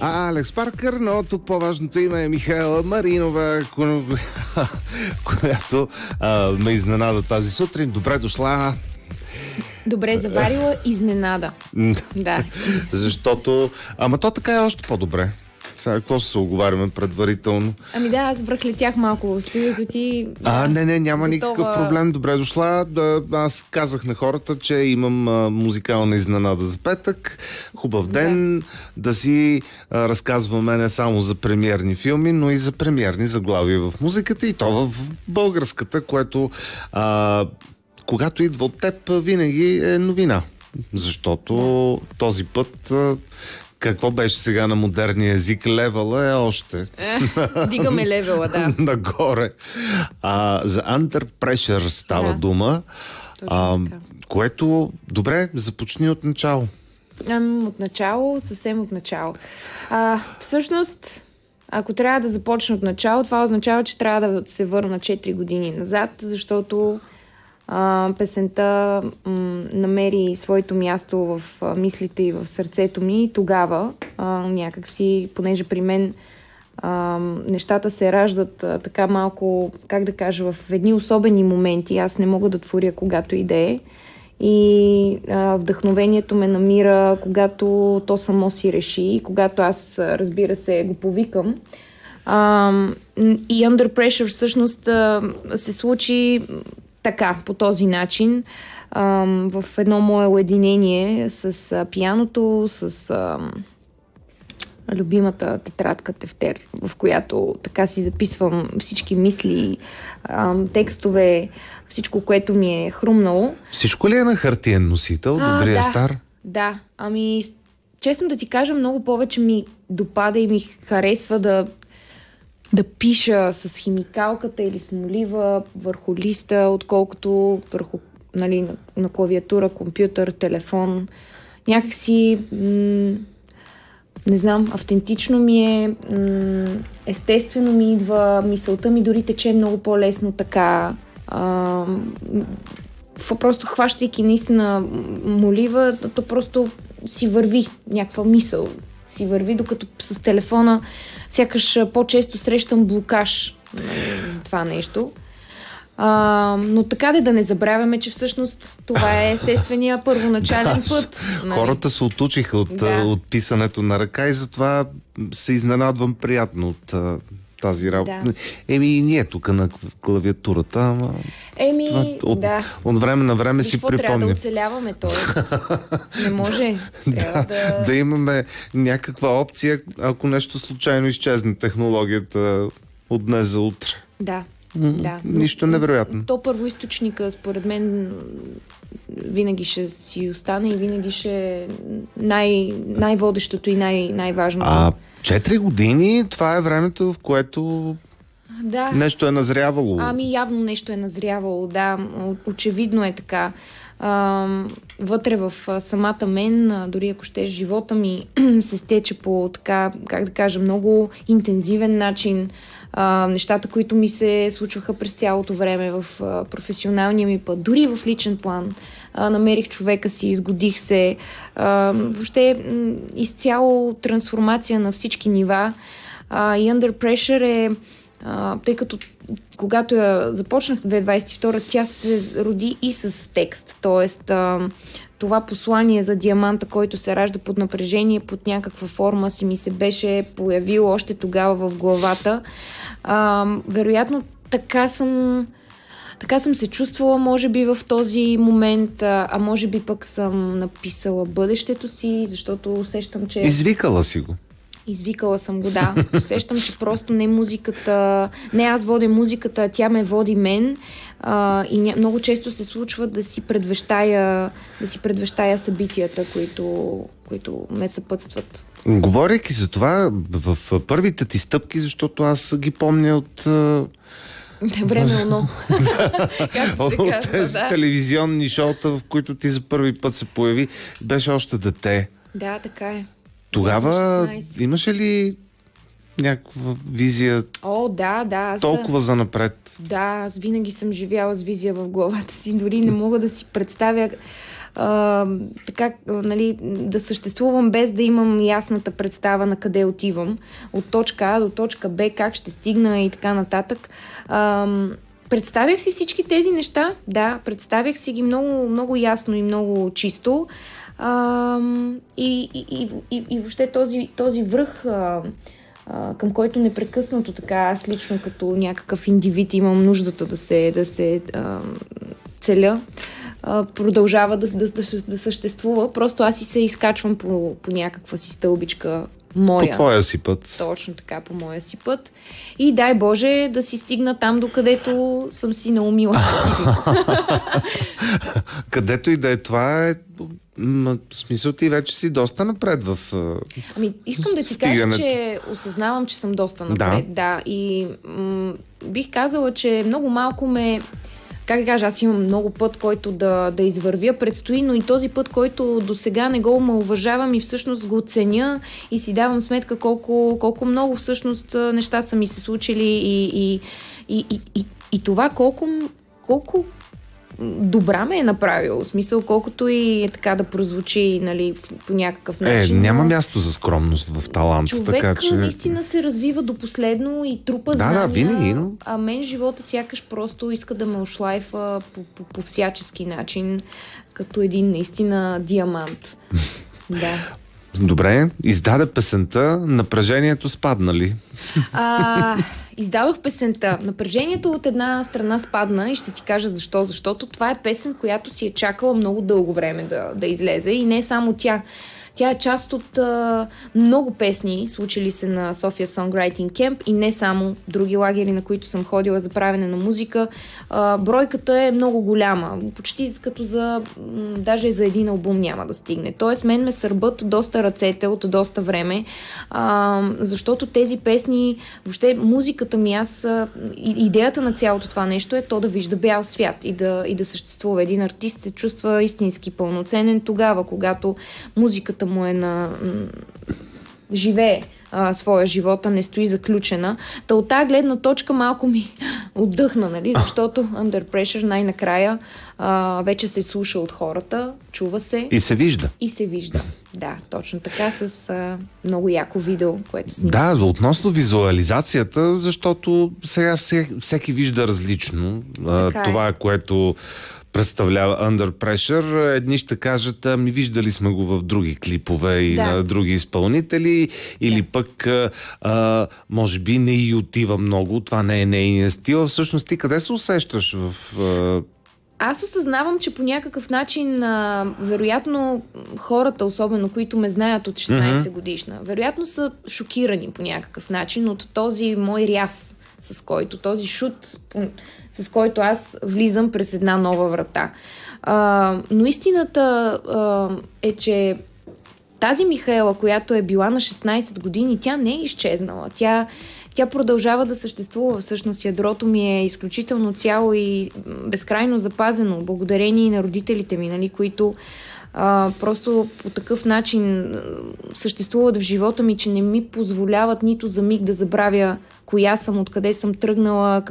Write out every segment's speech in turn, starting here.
Алекс Паркър, но тук по-важното име е Михаела Маринова, която ме изненада тази сутрин. Добре дошла. Добре заварила изненада. Да. Защото... Ама то така е още по-добре. Сега, какво ще се оговаряме предварително? Ами да, аз връхлетях малко в студиото ти. Не, няма готова... никакъв проблем. Добре дошла. Аз казах на хората, че имам музикална изненада за петък. Хубав ден да си разказваме не само за премиерни филми, но и за премиерни заглавия в музиката и то в българската, което когато идва от теб, винаги е новина. Защото този път... Какво беше сега на модерния език? Левела е още. Дигаме левела, да. Нагоре. За Under Pressure става дума. Което, добре, започни от начало. От начало, съвсем от начало. Всъщност, ако трябва да започна от начало, това означава, че трябва да се върна 4 години назад, защото песента намери своето място в мислите и в сърцето ми тогава. Някакси, понеже при мен нещата се раждат така малко, как да кажа, в едни особени моменти. Аз не мога да творя когато и да е. И вдъхновението ме намира, когато то само си реши, когато аз, разбира се, го повикам. И Under Pressure всъщност се случи така, по този начин, в едно мое уединение с пианото, с любимата тетрадка тефтер, в която така си записвам всички мисли, текстове, всичко, което ми е хрумнало. Всичко ли е на хартиен носител? Добрия стар? Да, ами честно да ти кажа, много повече ми допада и ми харесва да пиша с химикалката или с молива върху листа, отколкото върху, нали, на клавиатура, компютър, телефон. Някакси, не знам, автентично ми е, естествено ми идва, мисълта ми дори тече много по-лесно така. Просто хващайки наистина молива, то просто си върви някаква мисъл. Си върви, докато с телефона сякаш по-често срещам блокаж за това нещо. Но така да не забравяме, че всъщност това е естествения първоначален път. Нали? Хората се отучиха от писането на ръка и затова се изненадвам приятно от тази работа. И ние тук на клавиатурата, ама... От време на време си припомня. Трябва да оцеляваме, т.е. не може. Да имаме някаква опция, ако нещо случайно изчезне технологията от днес за утре. Да. Нищо невероятно. То първоизточника, според мен, винаги ще си остане и винаги ще е най-водещото и най-важното. 4 години, това е времето, в което нещо е назрявало. Ами явно нещо е назрявало, да. Очевидно е така. Вътре в самата мен, дори ако ще живота ми се стече по така, как да кажа, много интензивен начин. Нещата, които ми се случваха през цялото време в професионалния ми път, дори в личен план. Намерих човека си, изгодих се. Въобще изцяло трансформация на всички нива. И Under Pressure е, тъй като когато я започнах 2022, тя се роди и с текст. Тоест, това послание за диаманта, който се ражда под напрежение, под някаква форма си ми се беше появило още тогава в главата. Вероятно, така съм се чувствала, може би в този момент, а може би пък съм написала бъдещето си, защото усещам, че... Извикала си го. Извикала съм го, да. Усещам, че просто не музиката... Не аз водя музиката, а тя ме води мен. И много често се случва да си предвещая събитията, които ме съпътстват. Говорейки за това, в първите ти стъпки, защото аз ги помня от... Временно. От тези телевизионни шоута, в които ти за първи път се появи, беше още дете. Да, така е. Тогава имаше ли някаква визия? Да. Толкова занапред. Да, аз винаги съм живяла с визия в главата си. Дори не мога да си представя така, нали, да съществувам без да имам ясната представа на къде отивам. От точка А до точка Б, как ще стигна и така нататък. Представях си всички тези неща, да, представях си ги много, много ясно и много чисто. И въобще този връх, към който непрекъснато така аз лично като някакъв индивид имам нуждата да се целя, продължава да съществува. Просто аз и се изкачвам по някаква си стълбичка моя. По твоя си път. Точно така, по моя си път. И дай Боже да си стигна там, докъдето съм си наумила. Където и да е това в смисъл ти вече си доста напред в искам да ти кажа, че осъзнавам, че съм доста напред. Да. И бих казала, че много малко как да кажа, аз имам много път, който да извървя, предстои, но и този път, който до сега не го уважавам и всъщност го ценя и си давам сметка колко много всъщност неща са ми се случили и това колко добра ме е направил. В смисъл, колкото и така да прозвучи, нали, по някакъв начин. Няма място за скромност в талант. Човек така, че наистина се развива до последно и трупа знания. Да, винаги. Но... А мен живота сякаш просто иска да ме ошлайфа по всячески начин, като един наистина диамант. Да. Добре, издаде песента, напрежението спадна ли? Издадох песента. Напрежението от една страна спадна и ще ти кажа защо. Защото това е песен, която си е чакала много дълго време да излезе и не само тя. Тя е част от много песни, случили се на София Songwriting Camp и не само други лагери, на които съм ходила за правене на музика. Бройката е много голяма. Почти като даже за един албум няма да стигне. Тоест, мен ме сърбат доста ръцете от доста време, защото тези песни, въобще музиката ми, идеята на цялото това нещо е то да вижда бял свят и да съществува. Един артист се чувства истински пълноценен тогава, когато музиката му е живее своя живота, не стои заключена. Та от тази гледна точка малко ми отдъхна, нали? Защото Under Pressure най-накрая вече се слуша от хората, чува се. И се вижда. И се вижда. Да, точно така, с много яко видео, което снимам. Да, относно визуализацията, защото сега всеки вижда различно това, което представлява Under Pressure. Едни ще кажат, виждали сме го в други клипове и на други изпълнители, или пък може би не и отива много, това не е нейния стил. Всъщност ти къде се усещаш в... Аз осъзнавам, че по някакъв начин, вероятно хората, особено които ме знаят от 16 годишна, вероятно са шокирани по някакъв начин от този мой ряз, този шут, с който аз влизам през една нова врата. Но истината е, че тази Михаела, която е била на 16 години, тя не е изчезнала. Тя продължава да съществува. Всъщност ядрото ми е изключително цяло и безкрайно запазено, благодарение на родителите ми, нали, които просто по такъв начин съществуват в живота ми, че не ми позволяват нито за миг да забравя коя съм, откъде съм тръгнала,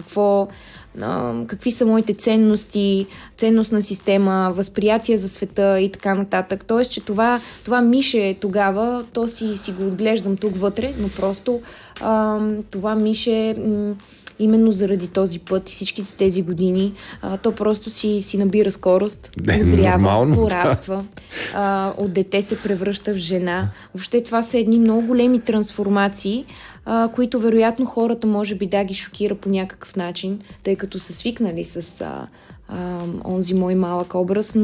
какви са моите ценности, ценностна система, възприятие за света и така нататък. Тоест, че това Мише тогава, то си го отглеждам тук вътре, но просто това Мише именно заради този път и всичките тези години, то просто си набира скорост, озрява, пораства, от дете се превръща в жена. Въобще това са едни много големи трансформации, които вероятно хората може би ги шокира по някакъв начин, тъй като са свикнали с онзи мой малък образ,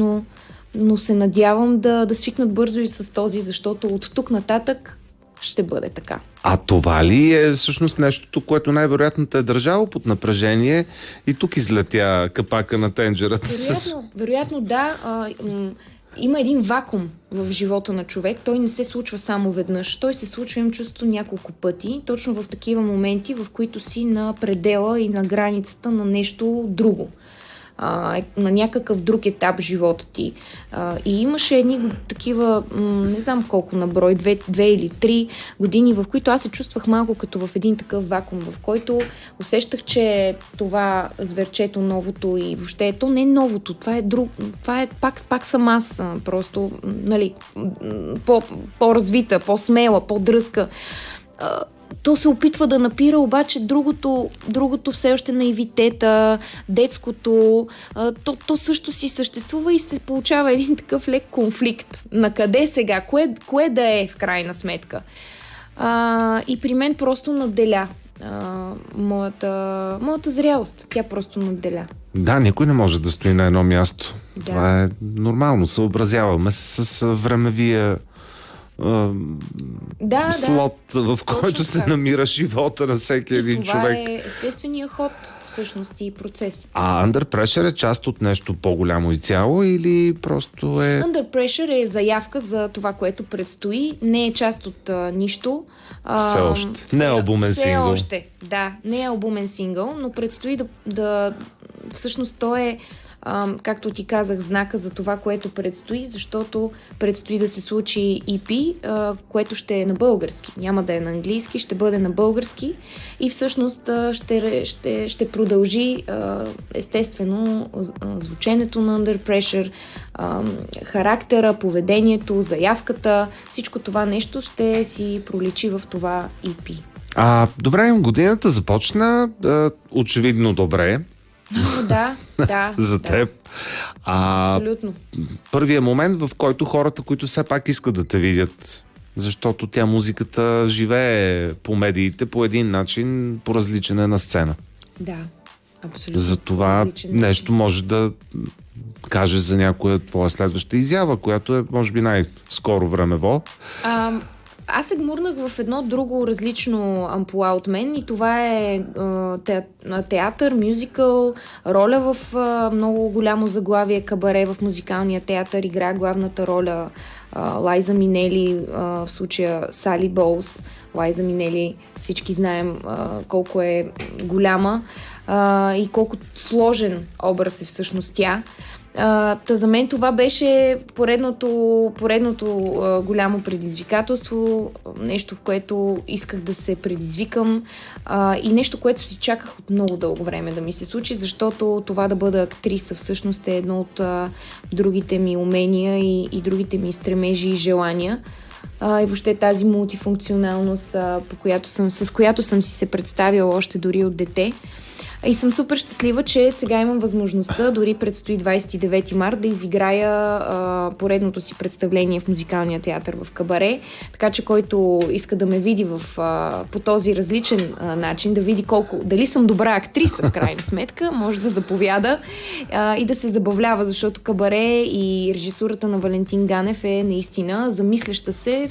но се надявам да свикнат бързо и с този, защото от тук нататък ще бъде така. А това ли е всъщност нещото, което най-вероятно те е държало под напрежение и тук излетя капака на тенджерата? Вероятно да. Има един вакуум в живота на човек. Той не се случва само веднъж. Той се случва, имам чувство, няколко пъти. Точно в такива моменти, в които си на предела и на границата на нещо друго. на някакъв друг етап в живота ти. И имаше едни такива, не знам колко на брой, 2 или 3 години, в които аз се чувствах малко като в един такъв вакуум, в който усещах, че това зверчето новото и въобще то не е новото, това е друг, това е пак съм аз, просто, нали, по-развита, по-смела, по-дръзка. То се опитва да напира, обаче другото все още наивитета, детското, то също си съществува и се получава един такъв лек конфликт. На къде сега? Кое да е в крайна сметка? И при мен просто надделя моята зрялост. Тя просто надделя. Да, никой не може да стои на едно място. Да. Това е нормално. Съобразяваме се с времевия слот, в който се намира живота на всеки един човек. Това е естественият ход, всъщност, и процес. А Under Pressure е част от нещо по-голямо и цяло или просто е... Under Pressure е заявка за това, което предстои. Не е част от нищо. Все още. Не е албумен сингъл. Все още, да. Не е албумен сингъл, но предстои да всъщност той е, както ти казах, знака за това, което предстои, защото предстои да се случи EP, което ще е на български. Няма да е на английски, ще бъде на български и всъщност ще продължи естествено звученето на Under Pressure, характера, поведението, заявката, всичко това нещо ще си проличи в това EP. Добре, годината започна очевидно добре. Да. За теб. Абсолютно. Първият момент, в който хората, които все пак искат да те видят, защото тя музиката живее по медиите по един начин, по различен е на сцена. Да, абсолютно. Затова нещо може да кажеш за някоя твоя следваща изява, която е, може би, най-скоро времево. Аз се гмурнах в едно друго различно амплуа от мен и това е театър, мюзикъл, роля в много голямо заглавие кабаре в музикалния театър. Играе главната роля Лайза Минели, в случая Сали Боулс. Лайза Минели, всички знаем колко е голяма и колко сложен образ е всъщност тя. За мен това беше поредното голямо предизвикателство, нещо, в което исках да се предизвикам и нещо, което си чаках от много дълго време да ми се случи, защото това да бъда актриса всъщност е едно от другите ми умения и другите ми стремежи и желания. И въобще тази мултифункционалност, с която съм си се представила още дори от дете. И съм супер щастлива, че сега имам възможността, дори предстои 29 март, да изиграя поредното си представление в музикалния театър в Кабаре. Така че който иска да ме види по този различен начин, да види дали съм добра актриса в крайна сметка, може да заповяда и да се забавлява, защото Кабаре и режисурата на Валентин Ганев е наистина замисляща се.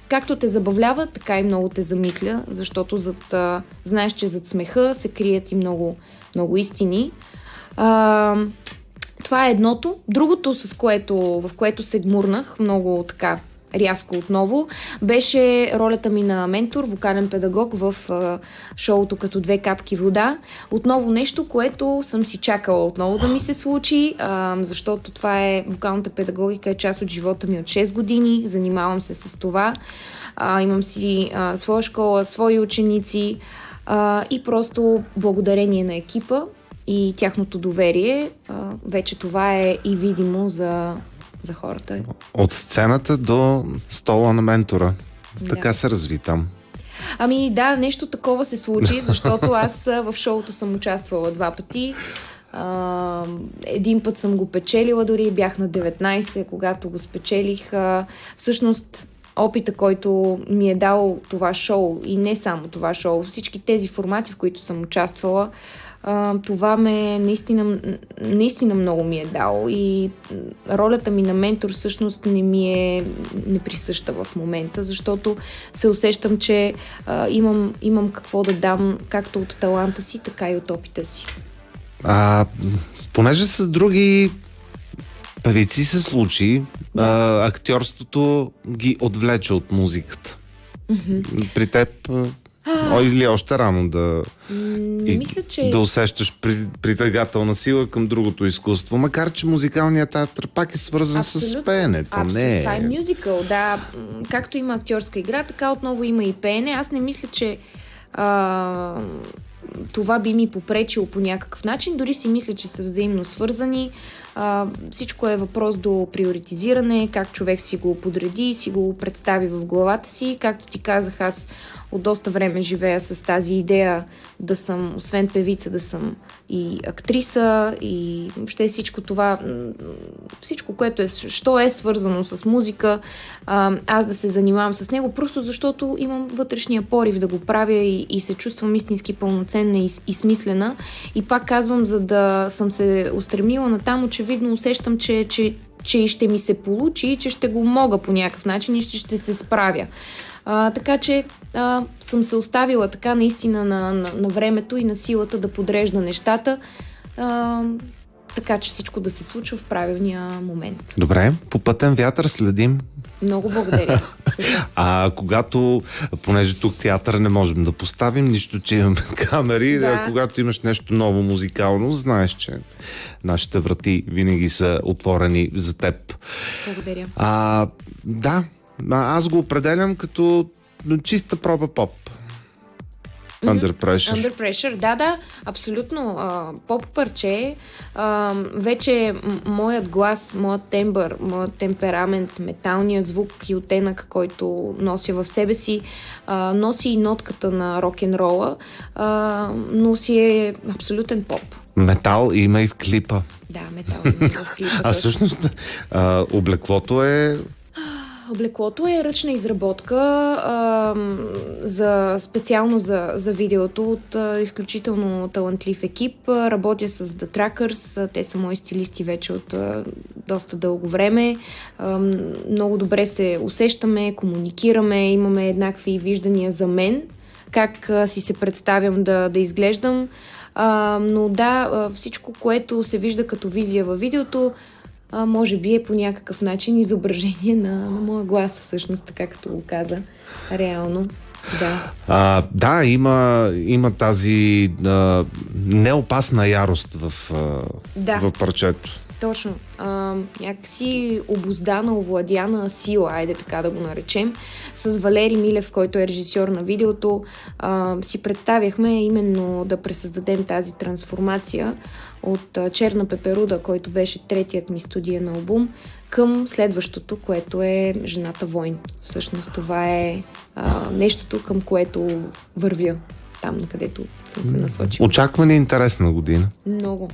Както те забавлява, така и много те замисля, защото знаеш, че зад смеха се крият и много, много истини. Това е едното. Другото, в което се гмурнах много така рязко отново, беше ролята ми на ментор, вокален педагог в шоуто "Като две капки вода". Отново нещо, което съм си чакала отново да ми се случи, защото това е вокалната педагогика, е част от живота ми от 6 години, занимавам се с това. Имам си своя школа, свои ученици и просто благодарение на екипа и тяхното доверие, вече това е и видимо за хората. От сцената до стола на ментора. Така се разви там. Да, нещо такова се случи, защото аз в шоуто съм участвала 2 пъти. Един път съм го печелила, дори бях на 19, когато го спечелих. Всъщност опита, който ми е дал това шоу и не само това шоу, всички тези формати, в които съм участвала, това наистина много ми е дало и ролята ми на ментор всъщност не е присъща в момента, защото се усещам, че имам какво да дам както от таланта си, така и от опита си. Понеже с други певици се случи, актьорството ги отвлече от музиката. Mm-hmm. При теб Или още рано да, Мисля, че да усещаш притегателна сила към другото изкуство. Макар, че музикалният театър пак е свързан с пеенето. Абсолютно. Не Това е мюзикъл, да. Както има актьорска игра, така отново има и пеене. Аз не мисля, че това би ми попречило по някакъв начин. Дори си мисля, че са взаимно свързани. Всичко е въпрос до приоритизиране, как човек си го подреди, си го представи в главата си. Както ти казах, аз от доста време живея с тази идея да съм, освен певица, да съм и актриса и въобще всичко това, всичко, което що е свързано с музика, аз да се занимавам с него, просто защото имам вътрешния порив да го правя и се чувствам истински пълноценна и смислена. И пак казвам, за да съм се устремила натам, очевидно усещам, че и ще ми се получи и че ще го мога по някакъв начин и ще се справя. Така че съм се оставила така наистина на времето и на силата да подрежда нещата, така че всичко да се случва в правилния момент. Добре, по пътен вятър следим. Много благодаря. Когато, понеже тук театър не можем да поставим, нищо, че имаме камери, да. Когато имаш нещо ново музикално, знаеш, че нашите врати винаги са отворени за теб. Благодаря. Да, аз го определям като чиста проба поп. Under Pressure. Under Pressure, да, абсолютно. Поп парче. Вече моят глас, моят тембър, моят темперамент, металния звук и оттенък, който нося в себе си, носи и нотката на рок-н-рола, но си е абсолютен поп. Метал има и в клипа. Да, метал има и в клипа. Всъщност, облеклото е... Облеклото е ръчна изработка специално за видеото от изключително талантлив екип. Работя с The Trackers, те са мои стилисти вече от доста дълго време. Много добре се усещаме, комуникираме, имаме еднакви виждания за мен, как си се представям да изглеждам. Но да, всичко, което се вижда като визия във видеото, може би е по някакъв начин изображение на моя глас, всъщност, така като го каза. Реално, да. Да, има тази неопасна ярост в парчето. Точно. Някакси обуздана, овладяна сила, айде така да го наречем. С Валери Милев, който е режисьор на видеото, си представяхме именно да пресъздадем тази трансформация от Черна пеперуда, който беше третият ми студиен албум, към следващото, което е Жената войн. Всъщност това е нещото, към което вървя. Там, където съм се насочила. Очакване интересна година. Много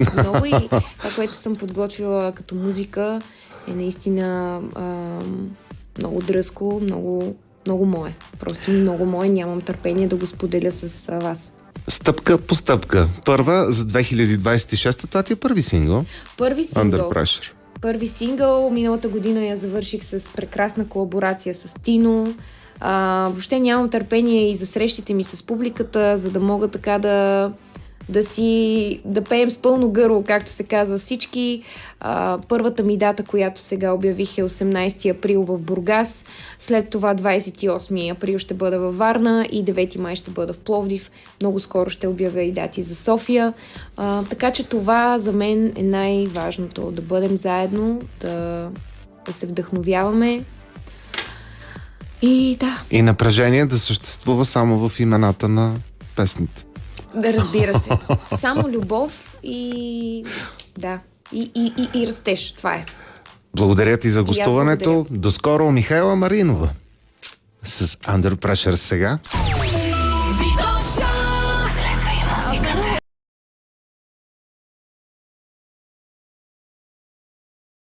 и това, което съм подготвила като музика, е наистина много дръзко, много мое. Просто много мое. Нямам търпение да го споделя с вас. Стъпка по стъпка. Първа за 2026, това ти е първи сингъл? Първи сингъл. Under Pressure. Първи сингъл. Миналата година я завърших с прекрасна колаборация с Тино. Въобще нямам търпение и за срещите ми с публиката, за да мога така да пеем с пълно гърло, както се казва всички. Първата ми дата, която сега обявих, е 18 април в Бургас. След това 28 април ще бъда във Варна и 9 май ще бъда в Пловдив. Много скоро ще обявя и дати за София. Така че това за мен е най-важното. Да бъдем заедно, да се вдъхновяваме. И да. И напрежение да съществува само в имената на песните. Разбира се. Само любов и растеж. Това е. Благодаря ти за гостуването. До скоро, Михайла Маринова с Under Pressure сега.